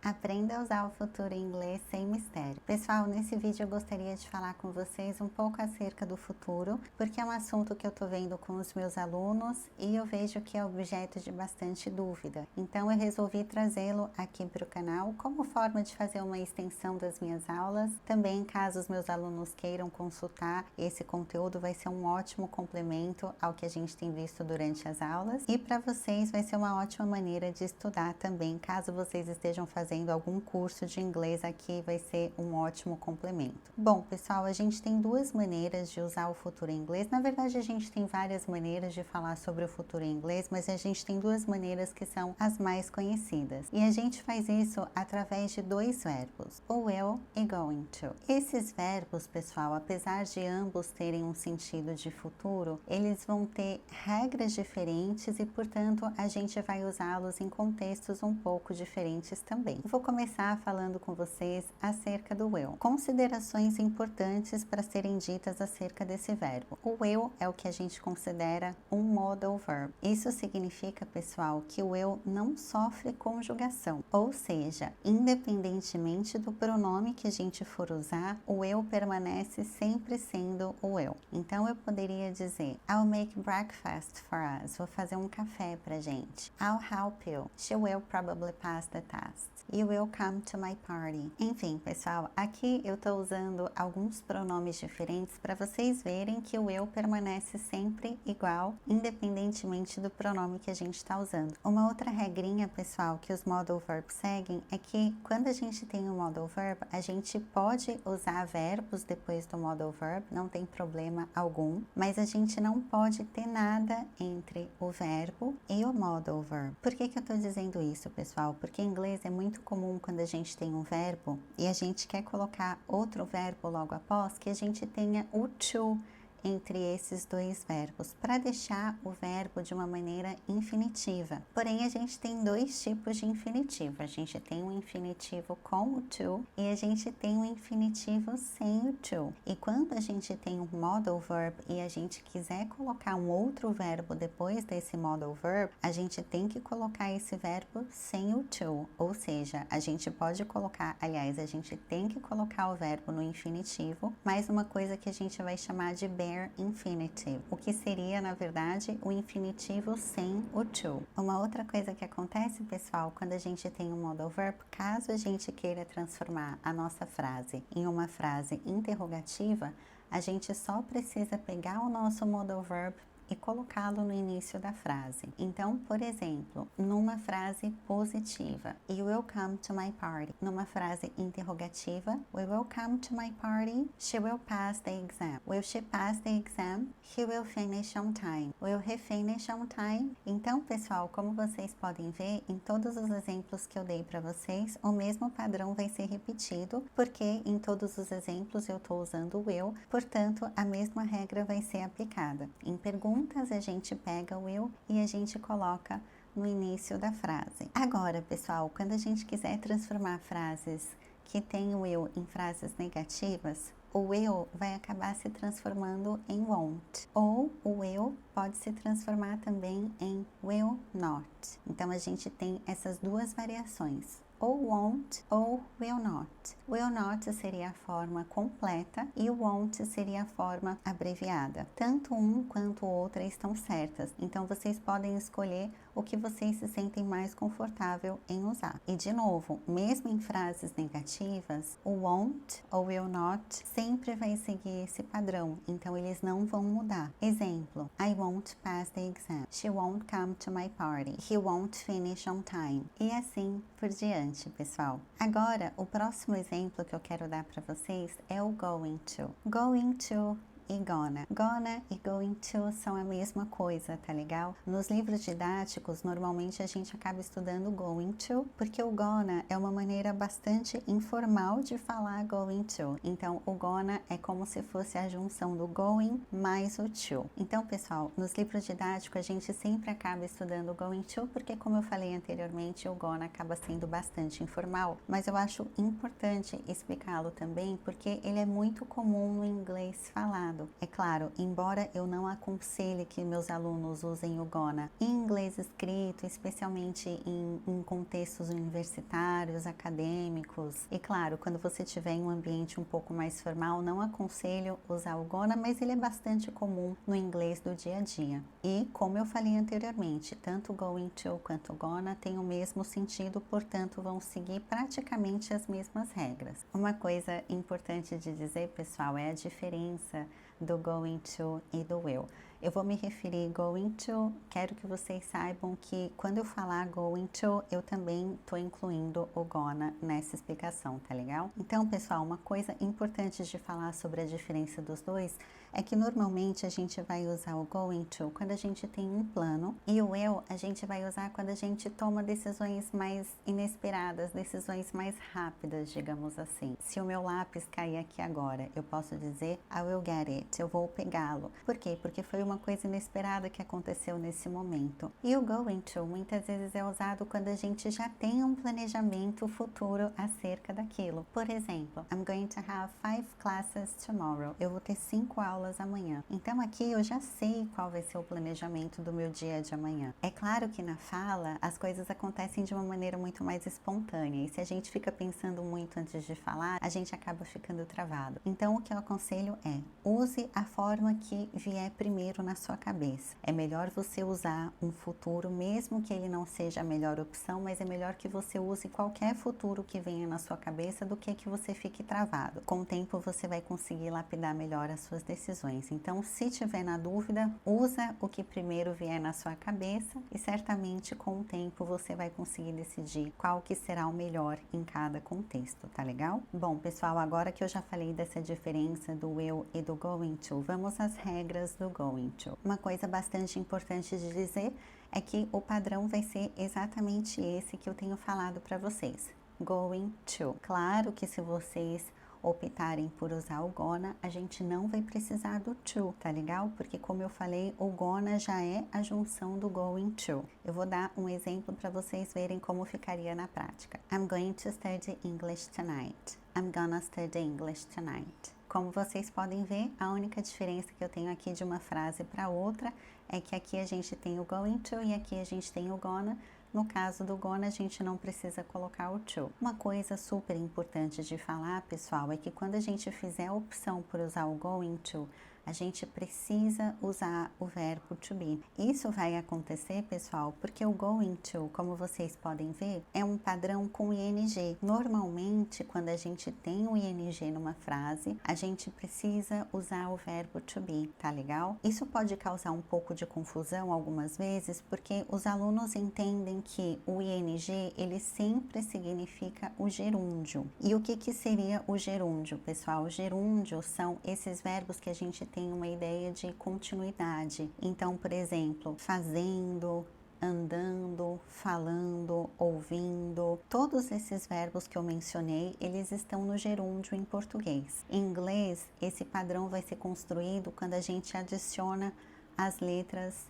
Aprenda a usar o futuro em inglês sem mistério. Pessoal, nesse vídeo eu gostaria de falar com vocês um pouco acerca do futuro, porque é um assunto que eu tô vendo com os meus alunos e eu vejo que é objeto de bastante dúvida. Então eu resolvi trazê-lo aqui para o canal como forma de fazer uma extensão das minhas aulas. Também, caso os meus alunos queiram consultar esse conteúdo, vai ser um ótimo complemento ao que a gente tem visto durante as aulas. E para vocês vai ser uma ótima maneira de estudar também, caso vocês estejam fazendo algum curso de inglês aqui, vai ser um ótimo complemento. Bom, pessoal, a gente tem duas maneiras de usar o futuro em inglês. Na verdade, a gente tem várias maneiras de falar sobre o futuro em inglês, mas a gente tem duas maneiras que são as mais conhecidas. E a gente faz isso através de dois verbos, o will e going to. Esses verbos, pessoal, apesar de ambos terem um sentido de futuro, eles vão ter regras diferentes e, portanto, a gente vai usá-los em contextos um pouco diferentes também. Vou começar falando com vocês acerca do will. Considerações importantes para serem ditas acerca desse verbo. O will é o que a gente considera um modal verb. Isso significa, pessoal, que o will não sofre conjugação, ou seja, independentemente do pronome que a gente for usar, o will permanece sempre sendo o will. Então eu poderia dizer, I'll make breakfast for us. Vou fazer um café pra gente. I'll help you. She will probably pass the test. You will come to my party. Enfim, pessoal, aqui eu estou usando alguns pronomes diferentes para vocês verem que o will permanece sempre igual, independentemente do pronome que a gente está usando. Uma outra regrinha, pessoal, que os modal verbs seguem é que quando a gente tem um modal verb, a gente pode usar verbos depois do modal verb, não tem problema algum, mas a gente não pode ter nada entre o verbo e o modal verb. Por que eu estou dizendo isso, pessoal? Porque em inglês é muito comum quando a gente tem um verbo e a gente quer colocar outro verbo logo após, que a gente tenha o to entre esses dois verbos, para deixar o verbo de uma maneira infinitiva. Porém, a gente tem dois tipos de infinitivo. A gente tem um infinitivo com o to e a gente tem um infinitivo sem o to. E quando a gente tem um modal verb e a gente quiser colocar um outro verbo depois desse modal verb, a gente tem que colocar esse verbo sem o to. Ou seja, a gente pode colocar, aliás, a gente tem que colocar o verbo no infinitivo, mas uma coisa que a gente vai chamar de bare infinitive, o que seria, na verdade, o infinitivo sem o to. Uma outra coisa que acontece, pessoal, quando a gente tem um modal verb, caso a gente queira transformar a nossa frase em uma frase interrogativa, a gente só precisa pegar o nosso modal verb e colocá-lo no início da frase. Então, por exemplo, numa frase positiva, you will come to my party. Numa frase interrogativa, we will come to my party. She will pass the exam. Will she pass the exam? He will finish on time. Will he finish on time? Então, pessoal, como vocês podem ver, em todos os exemplos que eu dei para vocês, o mesmo padrão vai ser repetido, porque em todos os exemplos eu estou usando o will, portanto, a mesma regra vai ser aplicada. Em perguntas, a gente pega o will e a gente coloca no início da frase. Agora, pessoal, quando a gente quiser transformar frases que têm o will em frases negativas, o will vai acabar se transformando em won't. Ou o will pode se transformar também em will not. Então, a gente tem essas duas variações, ou won't ou will not. Will not seria a forma completa e o won't seria a forma abreviada. Tanto um quanto o outro estão certas, então vocês podem escolher o que vocês se sentem mais confortável em usar. E de novo, mesmo em frases negativas, o won't ou will not sempre vai seguir esse padrão, então eles não vão mudar. Exemplo, I won't pass the exam. She won't come to my party. He won't finish on time. E assim por diante, pessoal. Agora, o próximo exemplo que eu quero dar para vocês é o going to. Going to e gonna. Gonna e going to são a mesma coisa, tá legal? Nos livros didáticos, normalmente a gente acaba estudando going to, porque o gonna é uma maneira bastante informal de falar going to. Então, o gonna é como se fosse a junção do going mais o to. Então, pessoal, nos livros didáticos a gente sempre acaba estudando o going to, porque como eu falei anteriormente, o gonna acaba sendo bastante informal, mas eu acho importante explicá-lo também, porque ele é muito comum no inglês falado. passado. É claro, embora eu não aconselhe que meus alunos usem o gonna em inglês escrito, especialmente em contextos universitários, acadêmicos, e claro, quando você estiver em um ambiente um pouco mais formal, não aconselho usar o gonna, mas ele é bastante comum no inglês do dia a dia. E, como eu falei anteriormente, tanto going to quanto gonna têm o mesmo sentido, portanto, vão seguir praticamente as mesmas regras. Uma coisa importante de dizer, pessoal, é a diferença do going to e do will. Eu vou me referir going to, quero que vocês saibam que quando eu falar going to, eu também estou incluindo o gonna nessa explicação, tá legal? Então, pessoal, uma coisa importante de falar sobre a diferença dos dois é que normalmente a gente vai usar o going to quando a gente tem um plano e o will a gente vai usar quando a gente toma decisões mais inesperadas, decisões mais rápidas, digamos assim. Se o meu lápis cair aqui agora, eu posso dizer I will get it, eu vou pegá-lo. Por quê? Porque foi uma coisa inesperada que aconteceu nesse momento. E o going to muitas vezes é usado quando a gente já tem um planejamento futuro acerca daquilo. Por exemplo, I'm going to have 5 classes tomorrow. Eu vou ter 5 aulas amanhã. Então aqui eu já sei qual vai ser o planejamento do meu dia de amanhã. É claro que na fala as coisas acontecem de uma maneira muito mais espontânea e se a gente fica pensando muito antes de falar, a gente acaba ficando travado. Então o que eu aconselho é, use a forma que vier primeiro na sua cabeça. É melhor você usar um futuro, mesmo que ele não seja a melhor opção, mas é melhor que você use qualquer futuro que venha na sua cabeça do que você fique travado. Com o tempo você vai conseguir lapidar melhor as suas decisões. Então, se tiver na dúvida, usa o que primeiro vier na sua cabeça e certamente com o tempo você vai conseguir decidir qual que será o melhor em cada contexto, tá legal? Bom, pessoal, agora que eu já falei dessa diferença do will e do going to, vamos às regras do going to. Uma coisa bastante importante de dizer é que o padrão vai ser exatamente esse que eu tenho falado para vocês. Going to. Claro que se vocês optarem por usar o gonna, a gente não vai precisar do to, tá legal? Porque como eu falei, o gonna já é a junção do going to. Eu vou dar um exemplo para vocês verem como ficaria na prática. I'm going to study English tonight. I'm gonna study English tonight. Como vocês podem ver, a única diferença que eu tenho aqui de uma frase para outra é que aqui a gente tem o going to e aqui a gente tem o gonna. No caso do gonna, a gente não precisa colocar o to. Uma coisa super importante de falar, pessoal, é que quando a gente fizer a opção por usar o going to, a gente precisa usar o verbo to be. Isso vai acontecer, pessoal, porque o going to, como vocês podem ver, é um padrão com ing. Normalmente, quando a gente tem o ing numa frase, a gente precisa usar o verbo to be, tá legal? Isso pode causar um pouco de confusão algumas vezes, porque os alunos entendem que o ing, ele sempre significa o gerúndio. E o que seria o gerúndio, pessoal? O gerúndio são esses verbos que a gente tem uma ideia de continuidade. Então, por exemplo, fazendo, andando, falando, ouvindo, todos esses verbos que eu mencionei, eles estão no gerúndio em português. Em inglês, esse padrão vai ser construído quando a gente adiciona as letras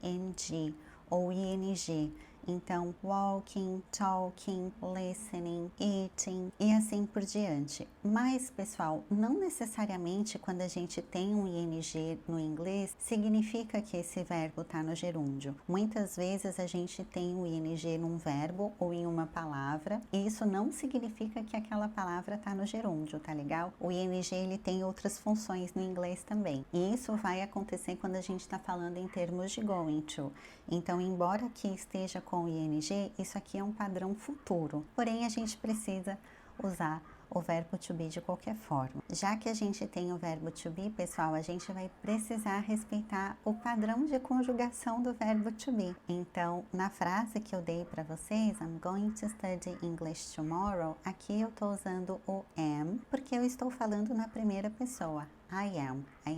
ing ou ing. Então, walking, talking, listening, eating e assim por diante. Mas, pessoal, não necessariamente quando a gente tem um ing no inglês, significa que esse verbo está no gerúndio. Muitas vezes a gente tem o ing num verbo ou em uma palavra, e isso não significa que aquela palavra está no gerúndio, tá legal? O ing, ele tem outras funções no inglês também. E isso vai acontecer quando a gente está falando em termos de going to. Então, embora aqui esteja com o ing, isso aqui é um padrão futuro. Porém, a gente precisa usar o verbo to be de qualquer forma. Já que a gente tem o verbo to be, pessoal, a gente vai precisar respeitar o padrão de conjugação do verbo to be. Então, na frase que eu dei para vocês, I'm going to study English tomorrow, aqui eu estou usando o am, porque eu estou falando na primeira pessoa. I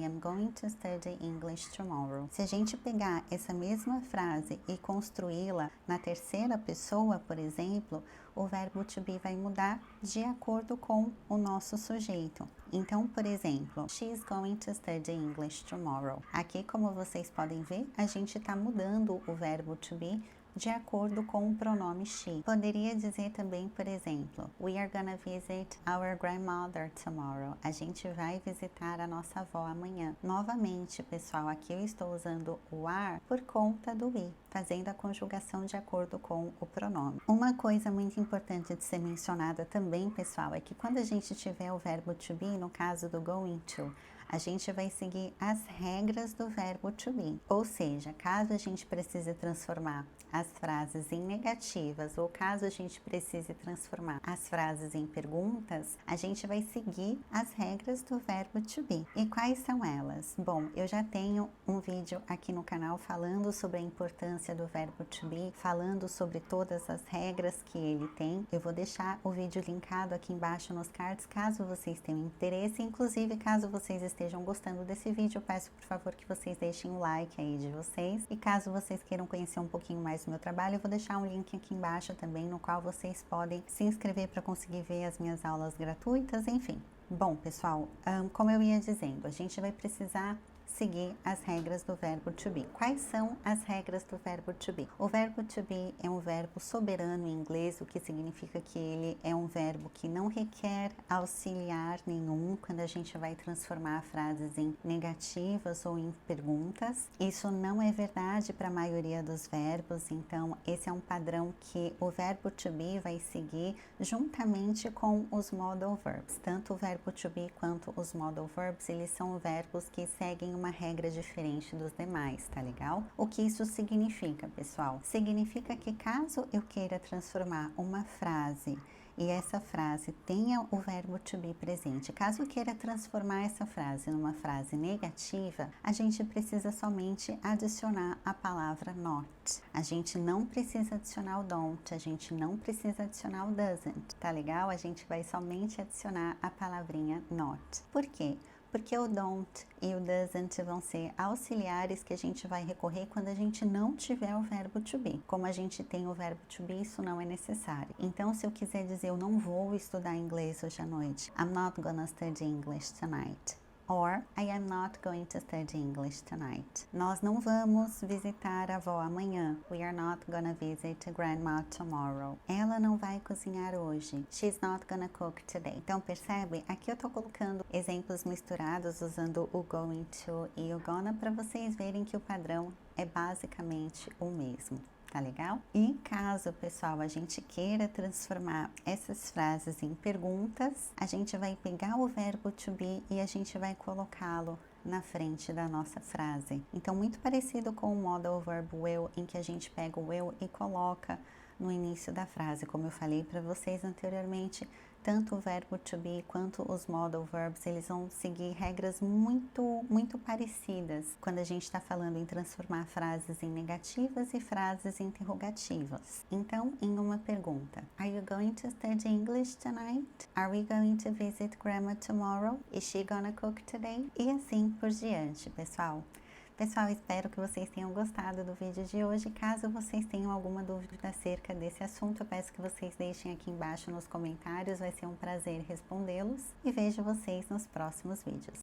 am going to study English tomorrow. Se a gente pegar essa mesma frase e construí-la na terceira pessoa, por exemplo, o verbo to be vai mudar de acordo com o nosso sujeito. Então, por exemplo, she's going to study English tomorrow. Aqui, como vocês podem ver, a gente está mudando o verbo to be de acordo com o pronome she. Poderia dizer também, por exemplo, we are gonna visit our grandmother tomorrow. A gente vai visitar a nossa avó amanhã. Novamente, pessoal, aqui eu estou usando o are por conta do we, fazendo a conjugação de acordo com o pronome. Uma coisa muito importante de ser mencionada também, pessoal, é que quando a gente tiver o verbo to be, no caso do going to, a gente vai seguir as regras do verbo to be. Ou seja, caso a gente precise transformar as frases em negativas ou caso a gente precise transformar as frases em perguntas, a gente vai seguir as regras do verbo to be. E quais são elas? Bom, eu já tenho um vídeo aqui no canal falando sobre a importância do verbo to be, falando sobre todas as regras que ele tem. Eu vou deixar o vídeo linkado aqui embaixo nos cards, caso vocês tenham interesse. Inclusive, caso vocês estejam gostando desse vídeo, eu peço por favor que vocês deixem um like aí de vocês. E caso vocês queiram conhecer um pouquinho mais do meu trabalho, eu vou deixar um link aqui embaixo também, no qual vocês podem se inscrever para conseguir ver as minhas aulas gratuitas, enfim. Bom, pessoal, como eu ia dizendo, a gente vai precisar seguir as regras do verbo to be. Quais são as regras do verbo to be? O verbo to be é um verbo soberano em inglês, o que significa que ele é um verbo que não requer auxiliar nenhum quando a gente vai transformar frases em negativas ou em perguntas. Isso não é verdade para a maioria dos verbos, então esse é um padrão que o verbo to be vai seguir juntamente com os modal verbs. Tanto o verbo to be quanto os modal verbs, eles são verbos que seguem uma regra diferente dos demais, tá legal? O que isso significa, pessoal? Significa que caso eu queira transformar uma frase e essa frase tenha o verbo to be presente, caso eu queira transformar essa frase numa frase negativa, a gente precisa somente adicionar a palavra not. A gente não precisa adicionar o don't, a gente não precisa adicionar o doesn't, tá legal? A gente vai somente adicionar a palavrinha not. Por quê? Porque o don't e o doesn't vão ser auxiliares que a gente vai recorrer quando a gente não tiver o verbo to be. Como a gente tem o verbo to be, isso não é necessário. Então, se eu quiser dizer eu não vou estudar inglês hoje à noite, I'm not gonna study English tonight. Or, I am not going to study English tonight. Nós não vamos visitar a avó amanhã. We are not gonna visit grandma tomorrow. Ela não vai cozinhar hoje. She's not gonna cook today. Então, percebe? Aqui eu tô colocando exemplos misturados usando o going to e o gonna para vocês verem que o padrão é basicamente o mesmo. Tá legal? E caso, pessoal, a gente queira transformar essas frases em perguntas, a gente vai pegar o verbo to be e a gente vai colocá-lo na frente da nossa frase. Então, muito parecido com o modal verb will, em que a gente pega o will e coloca no início da frase. Como eu falei para vocês anteriormente, tanto o verbo to be quanto os modal verbs, eles vão seguir regras muito parecidas quando a gente está falando em transformar frases em negativas e frases interrogativas. Então, em uma pergunta, are you going to study English tonight? Are we going to visit grandma tomorrow? Is she gonna cook today? E assim por diante, pessoal. Pessoal, espero que vocês tenham gostado do vídeo de hoje. Caso vocês tenham alguma dúvida acerca desse assunto, eu peço que vocês deixem aqui embaixo nos comentários. Vai ser um prazer respondê-los. E vejo vocês nos próximos vídeos.